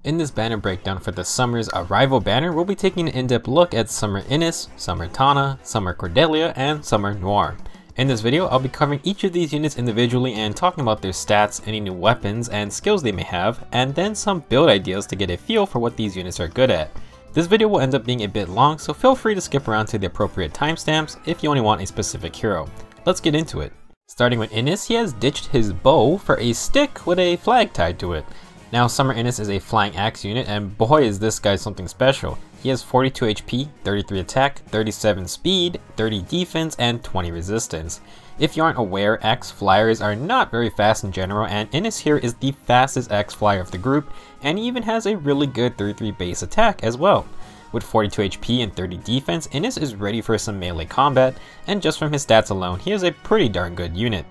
In this banner breakdown for the Summer's Arrival banner, we'll be taking an in-depth look at Summer Innis, Summer Tana, Summer Cordelia, and Summer Noire. In this video, I'll be covering each of these units individually and talking about their stats, any new weapons and skills they may have, and then some build ideas to get a feel for what these units are good at. This video will end up being a bit long, so feel free to skip around to the appropriate timestamps if you only want a specific hero. Let's get into it. Starting with Innis, he has ditched his bow for a stick with a flag tied to it. Now, Summer Innis is a flying axe unit, and boy is this guy something special. He has 42 HP, 33 attack, 37 speed, 30 defense, and 20 resistance. If you aren't aware, axe flyers are not very fast in general, and Innis here is the fastest axe flyer of the group, and he even has a really good 33 base attack as well. With 42 HP and 30 defense, Innis is ready for some melee combat, and just from his stats alone, he is a pretty darn good unit.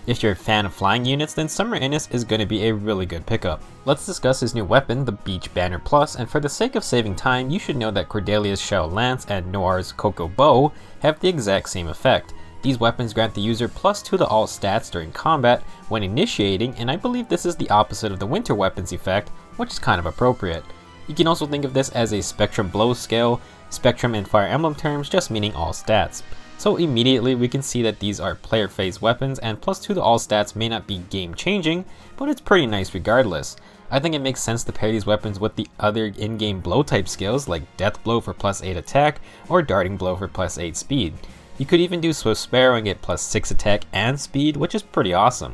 If you're a fan of flying units, then Summer Innis is going to be a really good pickup. Let's discuss his new weapon, the Beach Banner Plus, and for the sake of saving time, you should know that Cordelia's Shell Lance and Noire's Cocoa Bow have the exact same effect. These weapons grant the user +2 to all stats during combat when initiating, and I believe this is the opposite of the Winter Weapons effect, which is kind of appropriate. You can also think of this as a Spectrum Blow scale, Spectrum in Fire Emblem terms just meaning all stats. So immediately we can see that these are player phase weapons, and +2 to all stats may not be game changing, but it's pretty nice regardless. I think it makes sense to pair these weapons with the other in-game blow type skills like Death Blow for +8 attack or Darting Blow for +8 speed. You could even do Swift Sparrow and get +6 attack and speed, which is pretty awesome.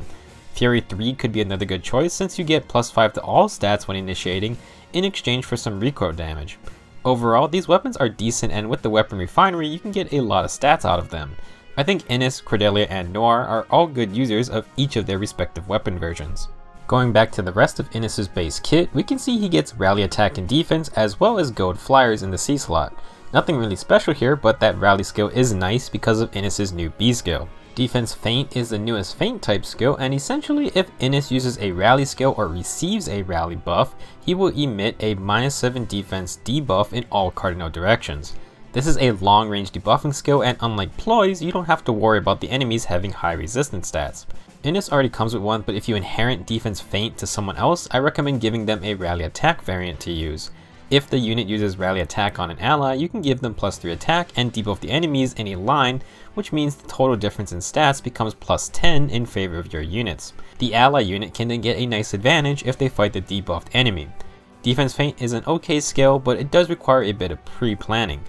Fury 3 could be another good choice since you get +5 to all stats when initiating in exchange for some recoil damage. Overall, these weapons are decent, and with the weapon refinery, you can get a lot of stats out of them. I think Innis, Cordelia, and Noire are all good users of each of their respective weapon versions. Going back to the rest of Innis's base kit, we can see he gets rally attack and defense as well as gold flyers in the C slot. Nothing really special here, but that rally skill is nice because of Innis's new B skill. Defense Feint is the newest Feint type skill, and essentially if Innis uses a rally skill or receives a rally buff, he will emit a -7 defense debuff in all cardinal directions. This is a long range debuffing skill, and unlike ploys, you don't have to worry about the enemies having high resistance stats. Innis already comes with one, but if you inherit Defense Feint to someone else, I recommend giving them a rally attack variant to use. If the unit uses rally attack on an ally, you can give them +3 attack and debuff the enemies in a line, which means the total difference in stats becomes +10 in favor of your units. The ally unit can then get a nice advantage if they fight the debuffed enemy. Defense Feint is an okay skill, but it does require a bit of pre-planning.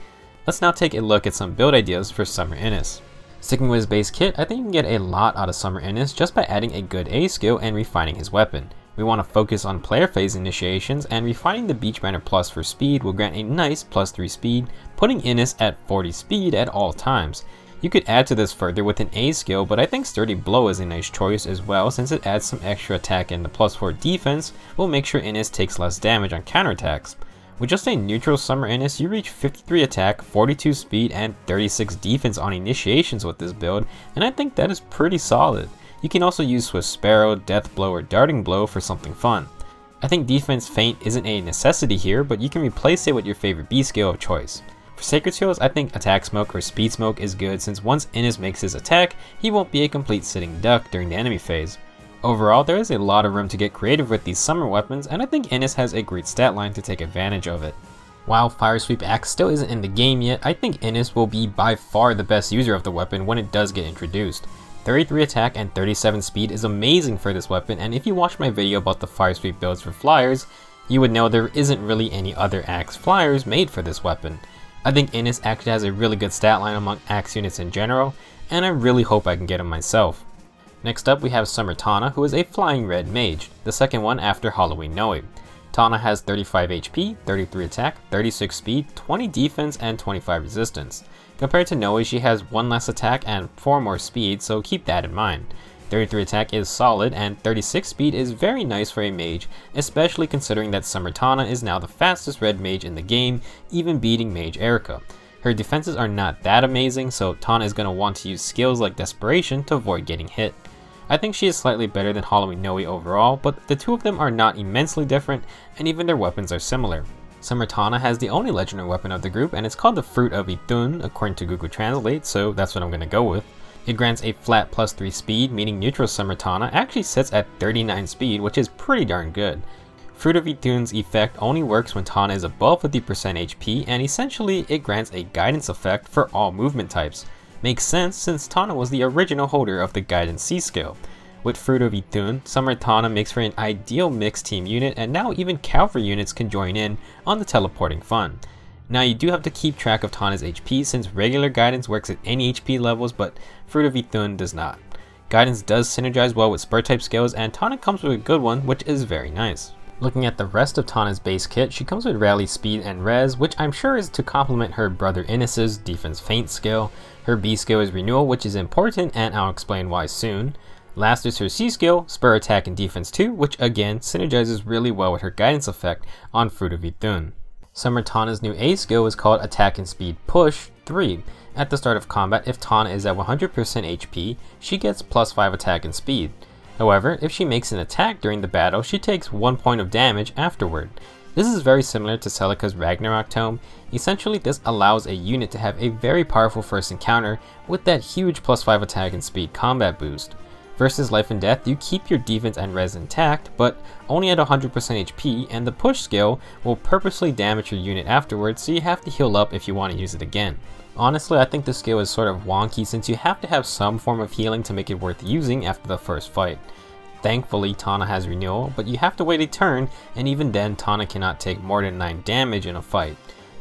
Let's now take a look at some build ideas for Summer Innis. Sticking with his base kit, I think you can get a lot out of Summer Innis just by adding a good A skill and refining his weapon. We want to focus on player phase initiations, and refining the Beach Banner Plus for speed will grant a nice +3 speed, putting Innis at 40 speed at all times. You could add to this further with an A skill, but I think Sturdy Blow is a nice choice as well since it adds some extra attack, and the +4 defense will make sure Innis takes less damage on counterattacks. With just a neutral Summer Innis, you reach 53 attack, 42 speed, and 36 defense on initiations with this build, and I think that is pretty solid. You can also use Swift Sparrow, Death Blow, or Darting Blow for something fun. I think Defense Feint isn't a necessity here, but you can replace it with your favorite B skill of choice. For Sacred Seals, I think Attack Smoke or Speed Smoke is good since once Innis makes his attack, he won't be a complete sitting duck during the enemy phase. Overall, there is a lot of room to get creative with these summer weapons, and I think Innis has a great stat line to take advantage of it. While FIRESWEEP Axe still isn't in the game yet, I think Innis will be by far the best user of the weapon when it does get introduced. 33 attack and 37 speed is amazing for this weapon, and if you watch my video about the FIRESWEEP builds for flyers, you would know there isn't really any other axe flyers made for this weapon. I think Innis actually has a really good stat line among axe units in general, and I really hope I can get him myself. Next up we have Summer Tana, who is a flying red mage, the second one after Halloween Noe. Tana has 35 HP, 33 attack, 36 speed, 20 defense, and 25 resistance. Compared to Noe, she has 1 less attack and 4 more speed, so keep that in mind. 33 attack is solid, and 36 speed is very nice for a mage, especially considering that Summer Tana is now the fastest red mage in the game, even beating Mage Erica. Her defenses are not that amazing, so Tana is going to want to use skills like Desperation to avoid getting hit. I think she is slightly better than Halloween Noe overall, but the two of them are not immensely different, and even their weapons are similar. Summer Tana has the only legendary weapon of the group, and it's called the Fruit of Ithun according to Google Translate, so that's what I'm going to go with. It grants a flat +3 speed, meaning neutral Summer Tana actually sits at 39 speed, which is pretty darn good. Fruit of Ethune's effect only works when Tana is above 50% HP, and essentially it grants a guidance effect for all movement types. Makes sense since Tana was the original holder of the Guidance C skill. With Fruit of Ethune, Summer Tana makes for an ideal mixed team unit, and now even cavalry units can join in on the teleporting fun. Now you do have to keep track of Tana's HP since regular guidance works at any HP levels, but Fruit of Ethune does not. Guidance does synergize well with spur type skills, and Tana comes with a good one, which is very nice. Looking at the rest of Tana's base kit, she comes with Rally Speed and Res, which I'm sure is to complement her brother Innis's Defense Feint skill. Her B skill is Renewal, which is important, and I'll explain why soon. Last is her C skill, Spur Attack and Defense 2, which again synergizes really well with her guidance effect on Fruit of Ethune. Summer Tana's new A skill is called Attack and Speed Push 3. At the start of combat, if Tana is at 100% HP, she gets +5 attack and speed. However, if she makes an attack during the battle, she takes 1 point of damage afterward. This is very similar to Celica's Ragnarok Tome. Essentially, this allows a unit to have a very powerful first encounter with that huge +5 attack and speed combat boost. Versus Life and Death, you keep your defense and res intact, but only at 100% HP, and the push skill will purposely damage your unit afterwards, so you have to heal up if you want to use it again. Honestly, I think this skill is sort of wonky since you have to have some form of healing to make it worth using after the first fight. Thankfully, Tana has Renewal, but you have to wait a turn, and even then Tana cannot take more than 9 damage in a fight.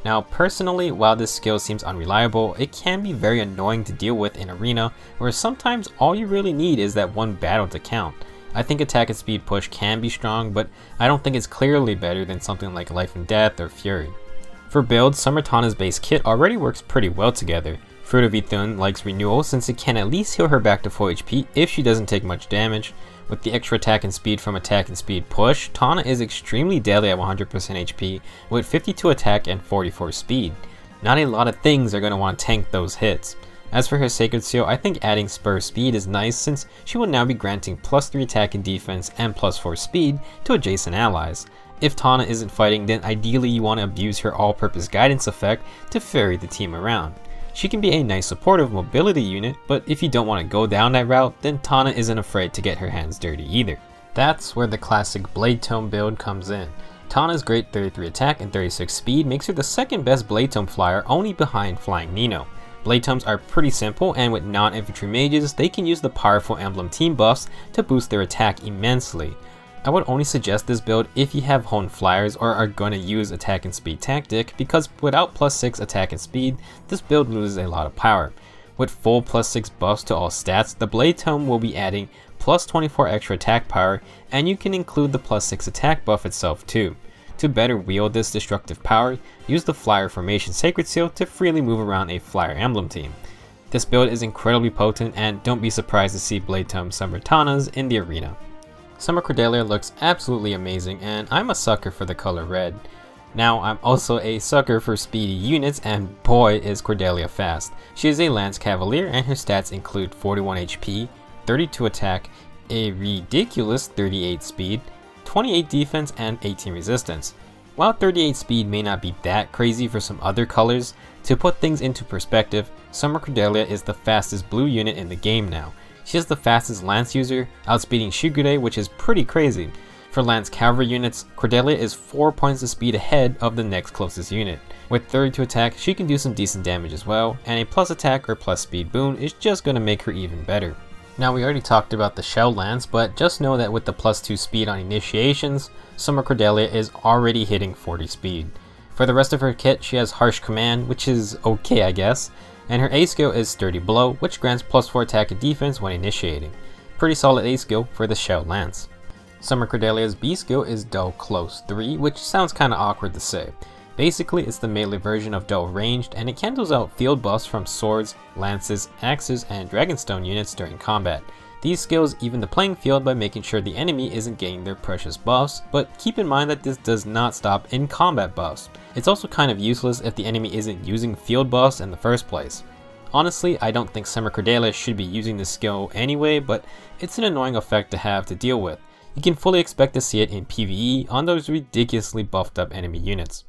Now personally, while this skill seems unreliable, it can be very annoying to deal with in Arena, where sometimes all you really need is that one battle to count. I think Attack and Speed Push can be strong, but I don't think it's clearly better than something like Life and Death or Fury. For builds, Summer Tana's base kit already works pretty well together. Fruit of Ethune likes Renewal since it can at least heal her back to full HP if she doesn't take much damage. With the extra attack and speed from Attack and Speed Push, Tana is extremely deadly at 100% HP with 52 attack and 44 speed. Not a lot of things are going to want to tank those hits. As for her Sacred Seal, I think adding Spur Speed is nice since she will now be granting +3 attack and defense and +4 speed to adjacent allies. If Tana isn't fighting, then ideally you want to abuse her all-purpose guidance effect to ferry the team around. She can be a nice supportive mobility unit, but if you don't want to go down that route, then Tana isn't afraid to get her hands dirty either. That's where the classic BLADETOME build comes in. Tana's great 33 attack and 36 speed makes her the second best BLADETOME flyer, only behind Flying Nino. BLADETOMEs are pretty simple, and with non-infantry mages, they can use the powerful Emblem team buffs to boost their attack immensely. I would only suggest this build if you have honed flyers or are going to use attack and speed tactic, because without +6 attack and speed, this build loses a lot of power. With full +6 buffs to all stats, the BLADETOME will be adding +24 extra attack power, and you can include the +6 attack buff itself too. To better wield this destructive power, use the Flyer Formation Sacred Seal to freely move around a Flyer Emblem team. This build is incredibly potent, and don't be surprised to see BLADETOME Summer Tanas in the arena. Summer Cordelia looks absolutely amazing, and I'm a sucker for the color red. Now, I'm also a sucker for speedy units, and boy is Cordelia fast. She is a Lance Cavalier, and her stats include 41 HP, 32 attack, a ridiculous 38 speed, 28 defense, and 18 resistance. While 38 speed may not be that crazy for some other colors, to put things into perspective, Summer Cordelia is the fastest blue unit in the game now. She is the fastest Lance user, outspeeding Shigure, which is pretty crazy. For Lance Cavalry units, Cordelia is 4 points of speed ahead of the next closest unit. With 32 attack, she can do some decent damage as well, and a plus attack or plus speed boon is just going to make her even better. Now, we already talked about the Shell Lance, but just know that with the +2 speed on initiations, Summer Cordelia is already hitting 40 speed. For the rest of her kit, she has Harsh Command, which is okay I guess, and her A skill is Sturdy Blow, which grants +4 attack and defense when initiating. Pretty solid A skill for the Shell Lance. Summer Cordelia's B skill is Dull Close 3, which sounds kinda awkward to say. Basically, it's the melee version of Dull Ranged, and it cancels out field buffs from swords, lances, axes, and dragonstone units during combat. These skills even the playing field by making sure the enemy isn't getting their precious buffs, but keep in mind that this does not stop in combat buffs. It's also kind of useless if the enemy isn't using field buffs in the first place. Honestly, I don't think Summer Cordelia should be using this skill anyway, but it's an annoying effect to have to deal with. You can fully expect to see it in PvE on those ridiculously buffed up enemy units.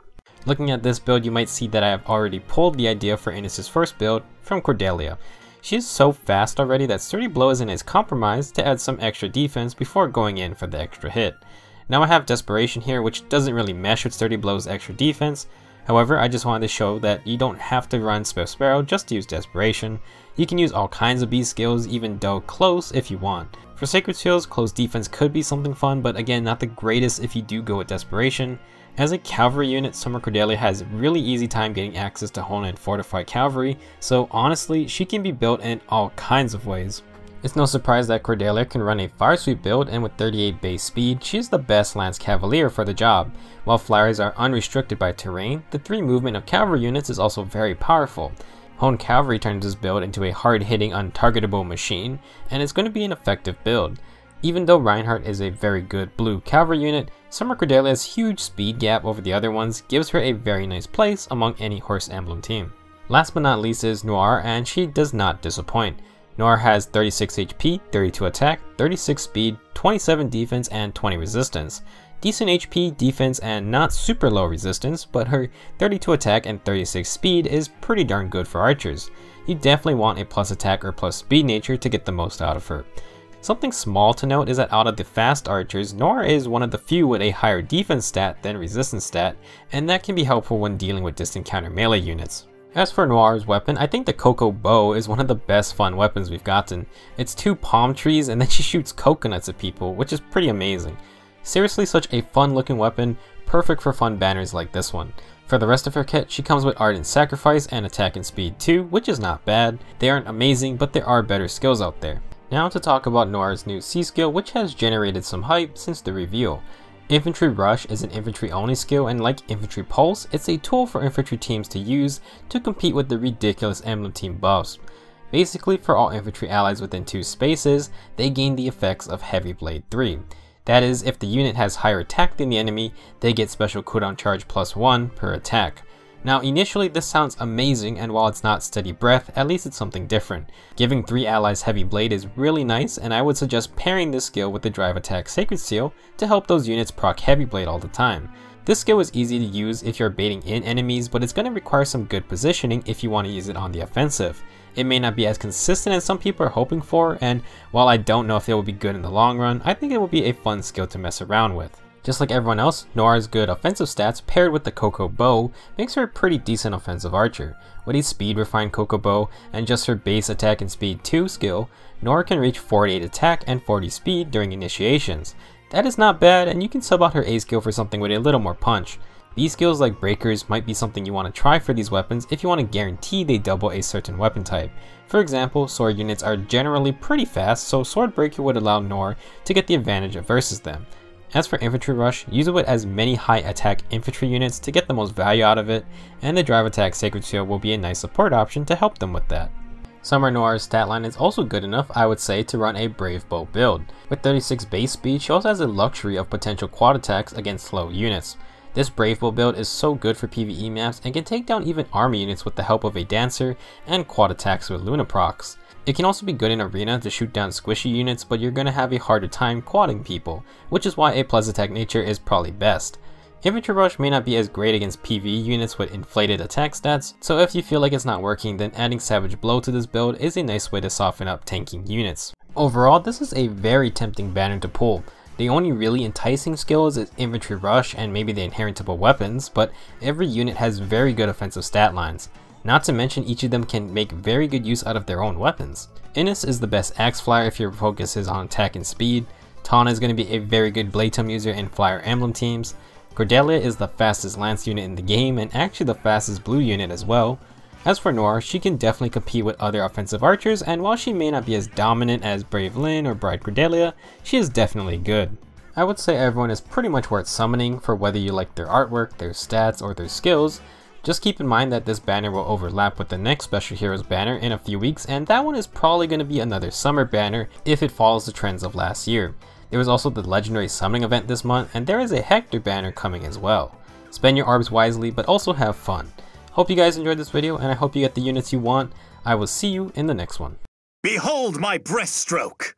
Looking at this build, you might see that I have already pulled the idea for Innis's first build from Cordelia. She is so fast already that Sturdy Blow isn't as compromised to add some extra defense before going in for the extra hit. Now I have Desperation here, which doesn't really mesh with Sturdy Blow's extra defense. However, I just wanted to show that you don't have to run Sparrow just to use Desperation. You can use all kinds of B skills, even though close, if you want. For Sacred Seals, close defense could be something fun, but again, not the greatest if you do go with Desperation. As a cavalry unit, Summer Cordelia has really easy time getting access to Hona and Fortified Cavalry, so honestly, she can be built in all kinds of ways. It's no surprise that Cordelia can run a FIRESWEEP build, and with 38 base speed, she is the best Lance Cavalier for the job. While flyers are unrestricted by terrain, the 3 movement of cavalry units is also very powerful. Hone Cavalry turns this build into a hard-hitting, untargetable machine, and it's going to be an effective build. Even though Reinhardt is a very good blue cavalry unit, Summer Cordelia's huge speed gap over the other ones gives her a very nice place among any Horse Emblem team. Last but not least is Noire, and she does not disappoint. Noire has 36 HP, 32 attack, 36 speed, 27 defense, and 20 resistance. Decent HP, defense, and not super low resistance, but her 32 attack and 36 speed is pretty darn good for archers. You definitely want a plus attack or plus speed nature to get the most out of her. Something small to note is that out of the fast archers, Noire is one of the few with a higher defense stat than resistance stat, and that can be helpful when dealing with distant counter melee units. As for Noire's weapon, I think the Cocoa Bow is one of the best fun weapons we've gotten. It's 2 palm trees and then she shoots coconuts at people, which is pretty amazing. Seriously, such a fun looking weapon, perfect for fun banners like this one. For the rest of her kit, she comes with Ardent Sacrifice and Attack and Speed 2, which is not bad. They aren't amazing, but there are better skills out there. Now to talk about Noire's new C skill, which has generated some hype since the reveal. Infantry Rush is an infantry only skill, and like Infantry Pulse, it's a tool for infantry teams to use to compete with the ridiculous Emblem team buffs. Basically, for all infantry allies within 2 spaces, they gain the effects of Heavy Blade 3. That is, if the unit has higher attack than the enemy, they get special cooldown charge +1 per attack. Now initially this sounds amazing, and while it's not Steady Breath, at least it's something different. Giving 3 allies Heavy Blade is really nice, and I would suggest pairing this skill with the Drive Attack Sacred Seal to help those units proc Heavy Blade all the time. This skill is easy to use if you're baiting in enemies, but it's going to require some good positioning if you want to use it on the offensive. It may not be as consistent as some people are hoping for, and while I don't know if it will be good in the long run, I think it will be a fun skill to mess around with. Just like everyone else, Noire's good offensive stats paired with the Cocoa Bow makes her a pretty decent offensive archer. With a speed refined Cocoa Bow and just her base attack and speed 2 skill, Noire can reach 48 attack and 40 speed during initiations. That is not bad, and you can sub out her A skill for something with a little more punch. B skills like Breakers might be something you want to try for these weapons if you want to guarantee they double a certain weapon type. For example, sword units are generally pretty fast, so Sword Breaker would allow Noire to get the advantage versus them. As for Infantry Rush, use it with as many high attack infantry units to get the most value out of it, and the Drive Attack Sacred Seal will be a nice support option to help them with that. Summer Noire's stat line is also good enough, I would say, to run a Brave Bow build. With 36 base speed, she also has the luxury of potential quad attacks against slow units. This Brave Bow build is so good for PvE maps and can take down even army units with the help of a Dancer and quad attacks with Luna procs. It can also be good in arena to shoot down squishy units, but you're going to have a harder time quadding people, which is why a plus attack nature is probably best. Infantry Rush may not be as great against PvE units with inflated attack stats, so if you feel like it's not working, then adding Savage Blow to this build is a nice way to soften up tanking units. Overall, this is a very tempting banner to pull. The only really enticing skills is Infantry Rush and maybe the inheritable weapons, but every unit has very good offensive stat lines. Not to mention each of them can make very good use out of their own weapons. Innis is the best axe flyer if your focus is on attack and speed. Tana is going to be a very good BLADETOME user in flyer emblem teams. Cordelia is the fastest lance unit in the game and actually the fastest blue unit as well. As for Noire, she can definitely compete with other offensive archers, and while she may not be as dominant as Brave Lyn or Bride Cordelia, she is definitely good. I would say everyone is pretty much worth summoning for whether you like their artwork, their stats, or their skills. Just keep in mind that this banner will overlap with the next Special Heroes banner in a few weeks, and that one is probably going to be another summer banner if it follows the trends of last year. There was also the legendary summoning event this month, and there is a Hector banner coming as well. Spend your orbs wisely, but also have fun. Hope you guys enjoyed this video, and I hope you get the units you want. I will see you in the next one. Behold my breaststroke!